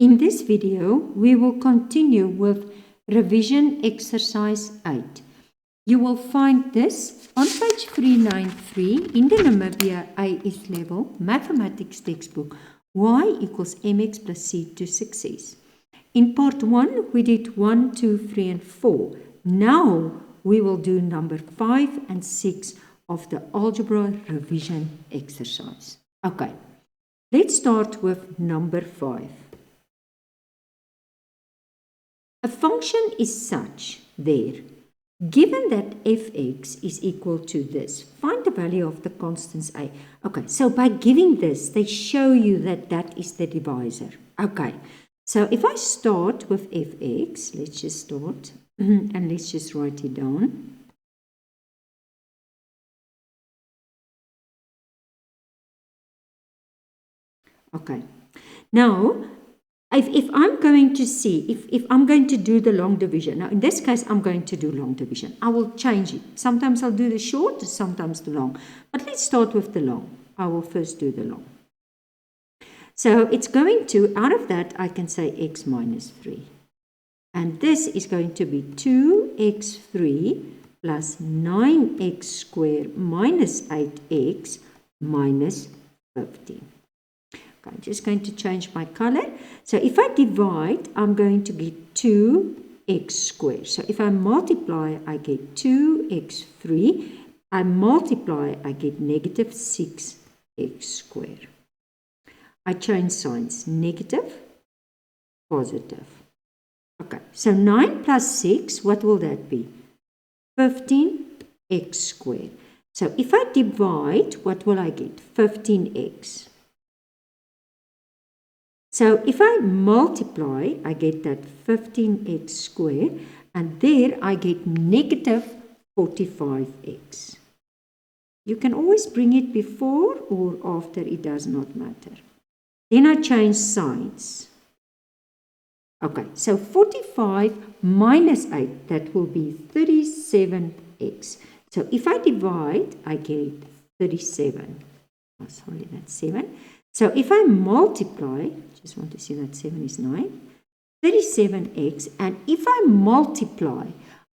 In this video, we will continue with revision exercise 8. You will find this on page 393 in the Namibian AS-Level Mathematics textbook, y equals mx plus c to success. In part 1, we did 1, 2, 3 and 4. Now we will do number 5 and 6 of the algebra revision exercise. Okay, let's start with number 5. A function is such there. Given that fx is equal to this, find the value of the constants a. Okay, so by giving this, they show you that that is the divisor. Okay, so if I start with fx, let's just start and let's just write it down. Okay, now if I'm going to see, if I'm going to do the long division, now in this case I'm going to do long division. I will change it. Sometimes I'll do the short, sometimes the long. But let's start with the long. I will first do the long. So it's going to, out of that I can say x minus 3. And this is going to be 2x3 plus 9x squared minus 8x minus 15. I'm just going to change my color. So if I divide, I'm going to get 2x squared. So if I multiply, I get 2x3. I multiply, I get negative 6x squared. I change signs, negative, positive. Okay, so 9 plus 6, what will that be? 15x squared. So if I divide, what will I get? 15x. So if I multiply, I get that 15x squared, and there I get negative 45x. You can always bring it before or after, it does not matter. Then I change signs. Okay, so 45 minus 8, that will be 37x. So if I divide, I get 37. Oh, sorry, that's 7. So if I multiply, just want to see that 7 is 9, 37x, and if I multiply,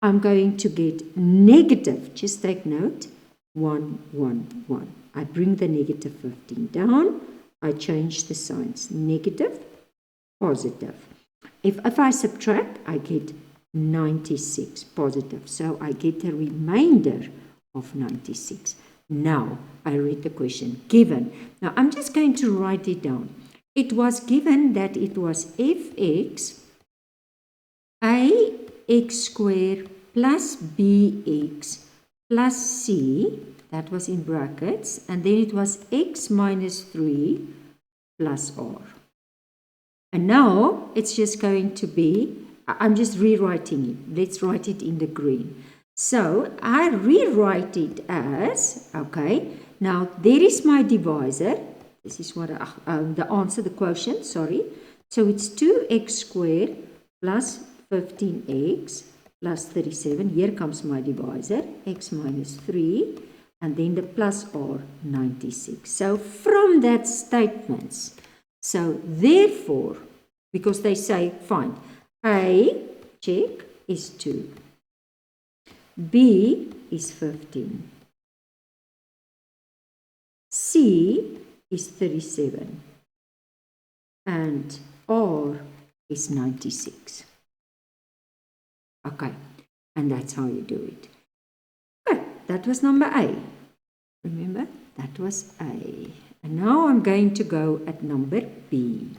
I'm going to get negative, just take note, 1, 1, 1. I bring the negative 15 down, I change the signs, negative, positive. If I subtract, I get 96, positive. So I get a remainder of 96. Now, I read the question, given. Now, I'm just going to write it down. It was given that it was fx, ax squared plus bx plus c, that was in brackets, and then it was x minus 3 plus r. And now, it's just going to be, I'm just rewriting it. Let's write it in the green. So, I rewrite it as, okay, now there is my divisor. This is what the answer, the quotient, sorry. So, it's 2x squared plus 15x plus 37. Here comes my divisor, x minus 3, and then the plus r, 96. So, from that statements, so therefore, because they say, fine, A, check, is 2. B is 15. C is 37. And R is 96. Okay, and that's how you do it. Okay, that was number A. Remember, that was A. And now I'm going to go at number B.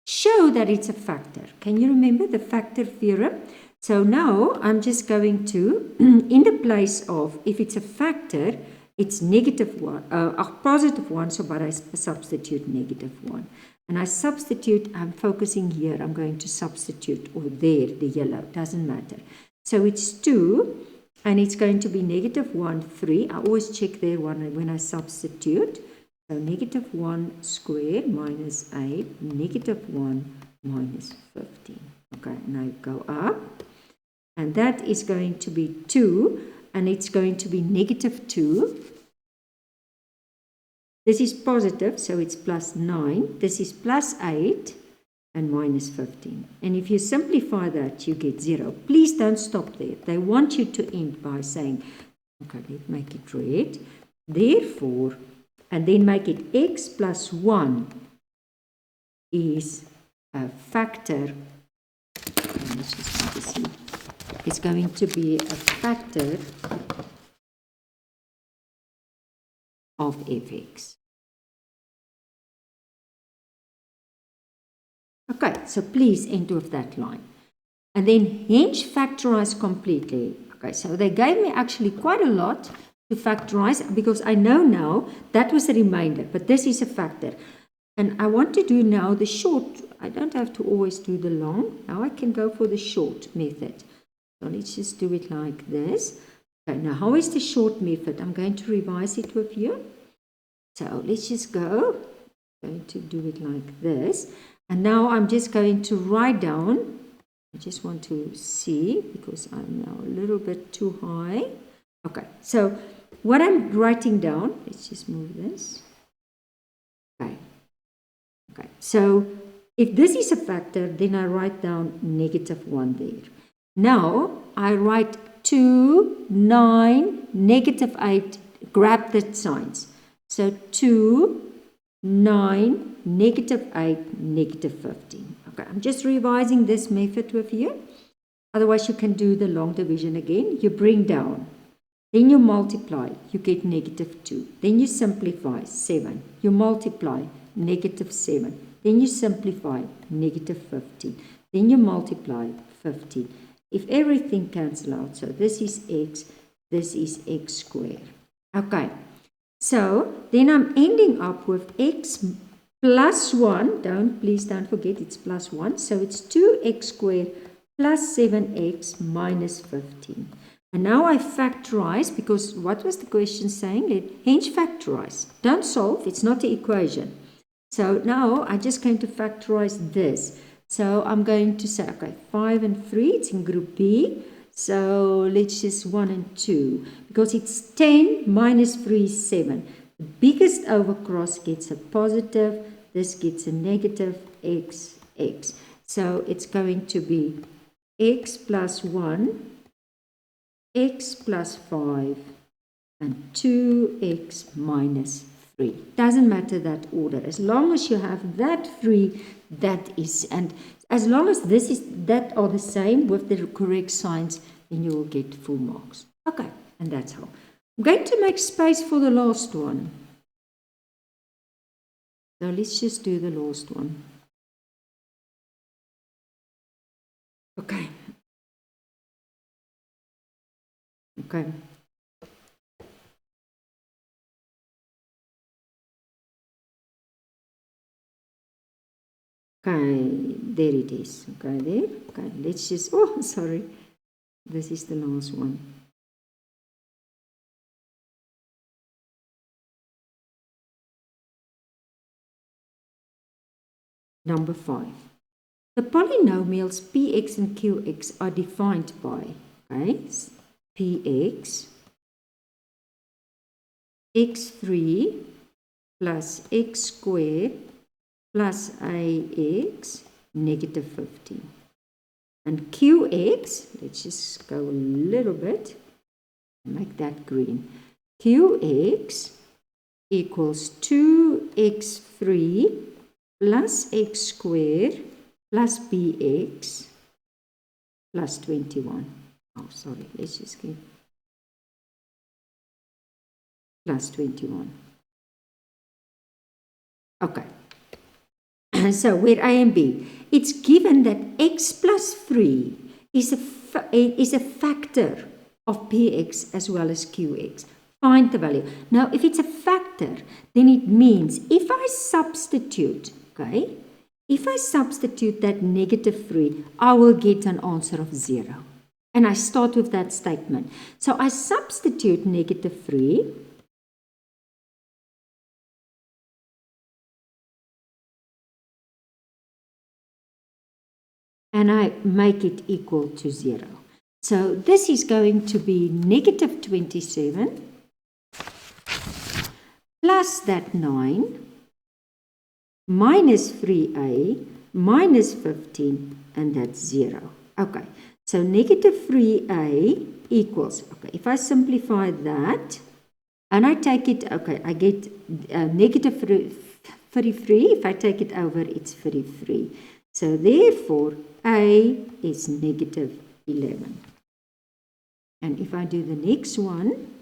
Show that it's a factor. Can you remember the factor theorem? So now I'm just going to, in the place of, if it's a factor, it's negative 1, positive 1, so but I substitute negative 1. And I substitute, I'm focusing here, I'm going to substitute, or there, the yellow, doesn't matter. So it's 2, and it's going to be negative 1, 3. I always check there when I substitute. So negative 1 squared minus 8, negative 1 minus 15. Okay, now go up. And that is going to be 2, and it's going to be negative 2. This is positive, so it's plus 9. This is plus 8, and minus 15. And if you simplify that, you get 0. Please don't stop there. They want you to end by saying, okay, let's make it red. Therefore, and then make it x plus 1 is a factor. Let's just want to see. It's going to be a factor of fx. Okay, so please end with that line. And then hence factorize completely. Okay, so they gave me actually quite a lot to factorize because I know now that was a remainder, but this is a factor. And I want to do now the short. I don't have to always do the long. Now I can go for the short method. So let's just do it like this. Okay, now how is the short method? I'm going to revise it with you. So let's just go. I'm going to do it like this. And now I'm just going to write down. I just want to see because I'm now a little bit too high. Okay, so what I'm writing down, let's just move this. Okay, so if this is a factor, then I write down -1 there. Now I write 2, 9, -8, grab the signs. So 2, 9, -8, -15. Okay, I'm just revising this method with you. Otherwise, you can do the long division again. You bring down. Then you multiply. You get -2. Then you simplify, 7. You multiply, -7. Then you simplify, -15. Then you multiply, 15. If everything cancels out, so this is x, this is x squared. Okay. So, then I'm ending up with x plus 1. Please don't forget it's plus 1. So, it's 2x squared plus 7x minus 15. And now I factorize because what was the question saying? Hence factorize. Don't solve. It's not the equation. So, now I'm just going to factorize this. So, I'm going to say, okay, 5 and 3. It's in group B. So let's just 1 and 2, because it's 10 minus 3 is 7. The biggest overcross gets a positive, this gets a negative, x, x. So it's going to be x plus 1, x plus 5, and 2x minus 3. Doesn't matter that order. As long as you have that 3, that is, and as long as this is that are the same with the correct signs, then you will get full marks. Okay, and that's how. I'm going to make space for the last one. So let's just do the last one. Okay. Okay. Okay, there it is. Okay, there. Okay, let's just, oh, sorry. This is the last one. Number 5. The polynomials px and qx are defined by, okay, px, x3 plus x squared plus ax negative 15. And qx, let's just go a little bit, make that green. Qx equals 2x3 plus x squared plus bx plus 21. Oh, sorry, let's just get plus 21. Okay. So, where A and B, it's given that x plus 3 is a factor of px as well as qx. Find the value. Now, if it's a factor, then it means if I substitute, okay, if I substitute that -3, I will get an answer of 0. And I start with that statement. So, I substitute -3. And I make it equal to 0. So this is going to be -27 plus that 9 minus 3a minus 15, and that's 0. Okay, so negative 3a equals, okay, if I simplify that, and I take it, okay, I get negative 33. If I take it over, it's 33. So therefore, a is negative 11. And if I do the next one,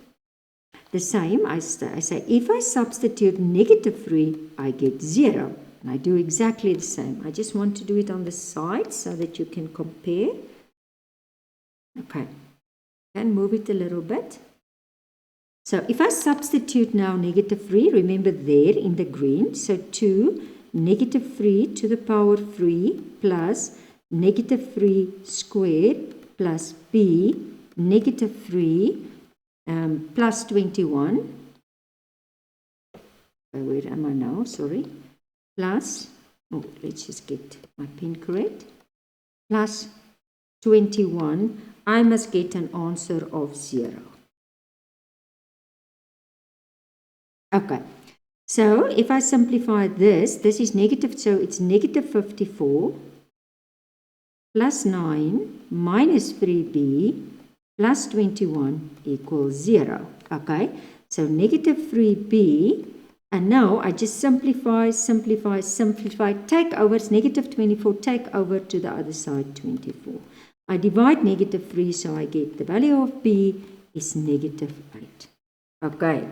the same, I say, if I substitute negative 3, I get 0. And I do exactly the same. I just want to do it on the side so that you can compare. Okay, and move it a little bit. So if I substitute now negative 3, remember there in the green, so 2, negative 3 to the power 3 plus negative 3 squared plus b, negative 3 plus 21. Where am I now? Sorry. Plus, let's just get my pen correct. Plus 21, I must get an answer of 0. Okay, so if I simplify this is negative, so it's negative 54 plus 9 minus 3b plus 21 equals 0. Okay, so negative 3b, and now I just simplify, take over, it's negative 24, take over to the other side 24. I divide negative 3, so I get the value of b is negative 8. Okay.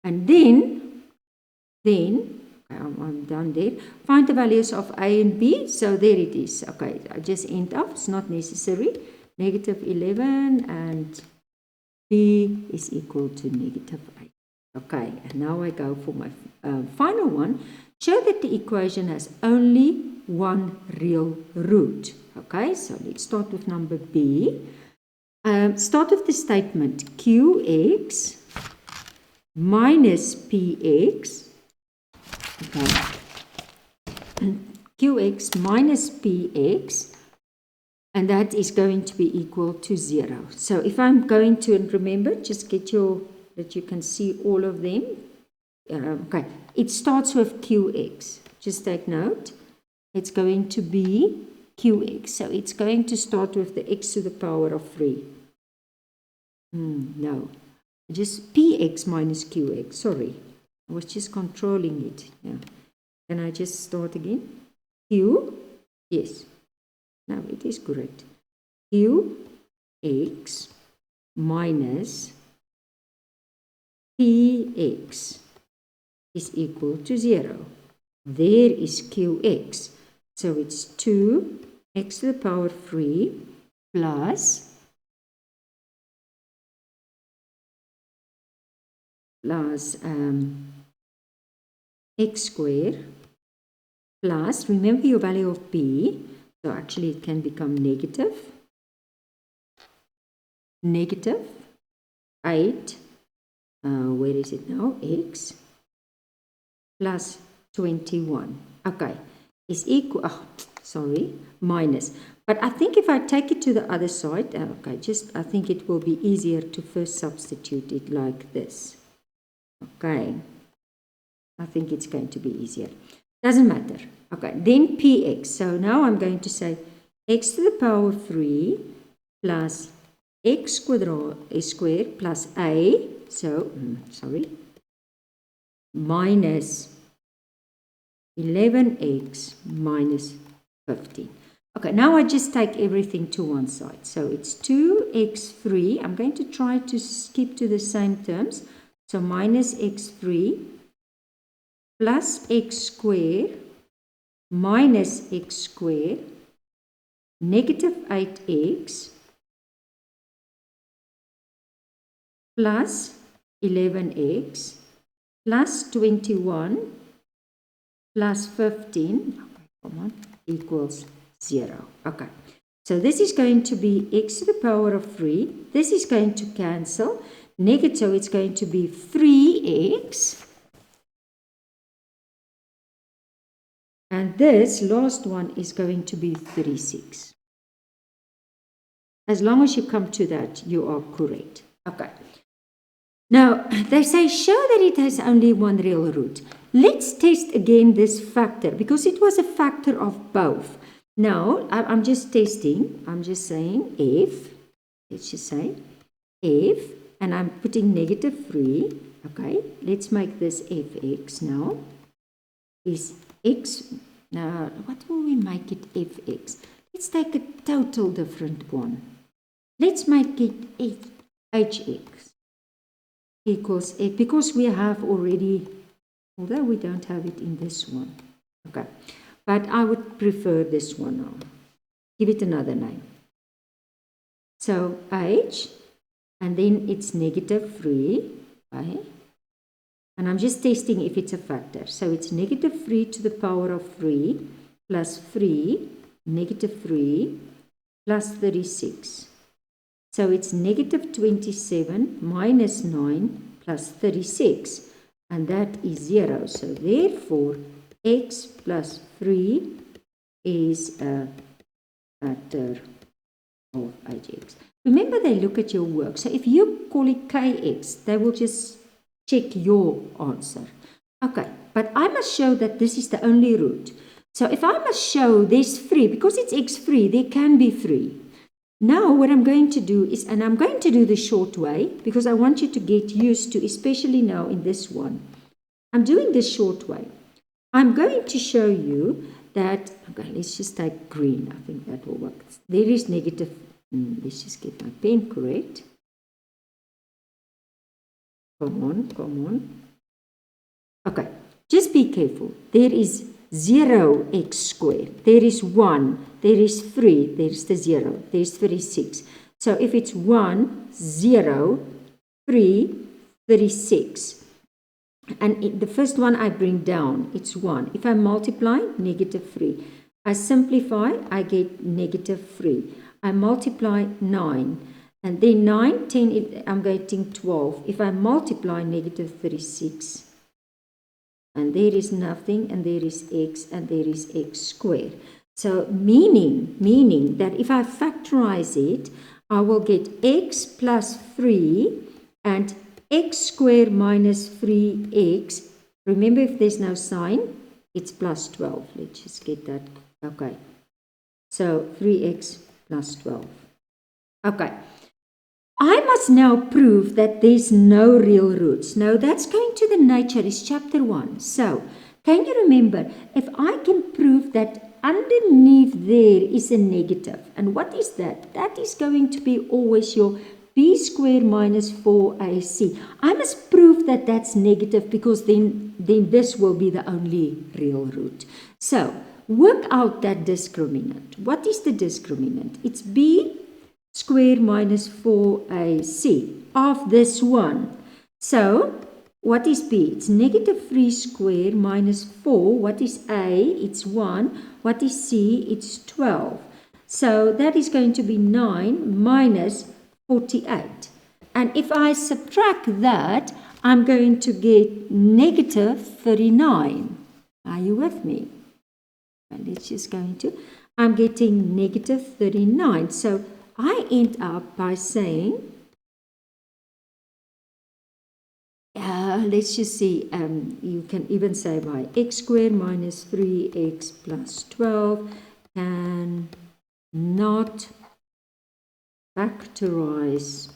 And then I'm done there. Find the values of a and b. So there it is. Okay, I just end up. It's not necessary. Negative 11 and b is equal to negative 8. Okay, and now I go for my final one. Show that the equation has only one real root. Okay, so let's start with number b. Start with the statement qx minus px, okay, qx minus px, and that is going to be equal to 0. So if I'm going to, and remember, just get that you can see all of them. Okay, it starts with qx. Just take note. It's going to be qx. So it's going to start with the x to the power of 3. No. Just px minus qx, sorry. I was just controlling it. Yeah. Can I just start again? Q, yes. No, it is correct. qx minus px is equal to 0. There is qx. So it's 2x to the power 3 plus x squared plus, remember your value of b, so actually it can become negative 8, where is it now, x plus 21, okay, is equal, minus. But I think if I take it to the other side, okay, I think it will be easier to first substitute it like this. Okay, I think it's going to be easier. Doesn't matter. Okay, then px. So now I'm going to say x to the power 3 plus x squared plus a, so, minus 11x minus 15. Okay, now I just take everything to one side. So it's 2x3. I'm going to try to skip to the same terms. So minus x3 plus x squared minus x squared negative 8x plus 11x plus 21 plus 15 equals 0. Okay, so this is going to be x to the power of 3. This is going to cancel. Negative, so it's going to be 3x. And this last one is going to be 36. As long as you come to that, you are correct. Okay. Now, they say show that it has only one real root. Let's test again this factor because it was a factor of both. Now, I'm just testing. I'm just saying if, let's just say if, and I'm putting -3. Okay, let's make this fx now. Is x, now what will we make it fx? Let's take a total different one. Let's make it hx equals f, because we have already, although we don't have it in this one. Okay, but I would prefer this one now. Give it another name. So h, and then it's -3, okay? And I'm just testing if it's a factor. So it's -3 to the power of 3 plus 3, -3 plus 36. So it's -27 minus 9 plus 36. And that is 0. So therefore, x plus 3 is a factor of hx. Remember, they look at your work. So if you call it kx, they will just check your answer. Okay, but I must show that this is the only root. So if I must show there's 3, because it's x3, there can be 3. Now what I'm going to do is, and I'm going to do the short way, because I want you to get used to, especially now in this one. I'm doing this short way. I'm going to show you that, okay, let's just take green. I think that will work. There is negative, let's just get my pen correct. Come on. Okay, just be careful. There is 0x squared. There is 1. There is 3. There's the 0. There's 36. So if it's 1, 0, 3, 36. And the first one I bring down, it's 1. If I multiply, -3. I simplify, I get -3. I multiply 9. And then 9, 10, I'm getting 12. If I multiply -36, and there is nothing, and there is x, and there is x squared. So meaning that if I factorize it, I will get x plus 3 and x squared minus 3x. Remember, if there's no sign, it's plus 12. Let's just get that. Okay. So 3x plus 12. Okay. I must now prove that there's no real roots. Now, that's going to the nature, is chapter 1. So, can you remember, if I can prove that underneath there is a negative, and what is that? That is going to be always your b squared minus 4ac. I must prove that that's negative, because then this will be the only real root. So, work out that discriminant. What is the discriminant? It's b squared minus 4ac of this one. So, what is b? It's -3 squared minus 4. What is a? It's 1. What is c? It's 12. So, that is going to be 9 minus 48. And if I subtract that, I'm going to get -39. Are you with me? And let's just go into, I'm getting -39. So, I end up by saying, let's just see, you can even say by x squared minus 3x plus 12 can not factorize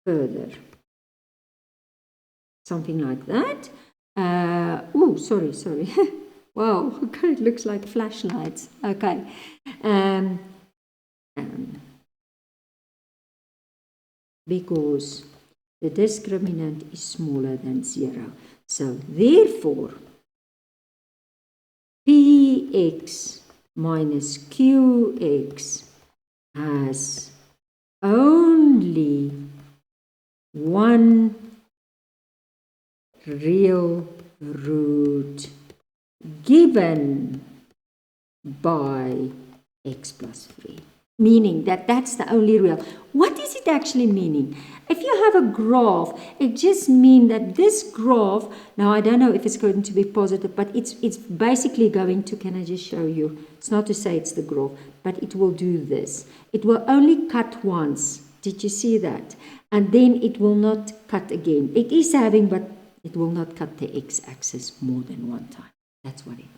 further. Something like that. Sorry. Wow, okay, it looks like flashlights. Okay. Because the discriminant is smaller than 0. So, therefore, px minus qx has only one real root given by x plus 3. Meaning that that's the only real. What is it actually meaning? If you have a graph, it just means that this graph, now I don't know if it's going to be positive, but it's basically going to, can I just show you? It's not to say it's the graph, but it will do this. It will only cut once. Did you see that? And then it will not cut again. It is having, but it will not cut the x-axis more than one time. That's what it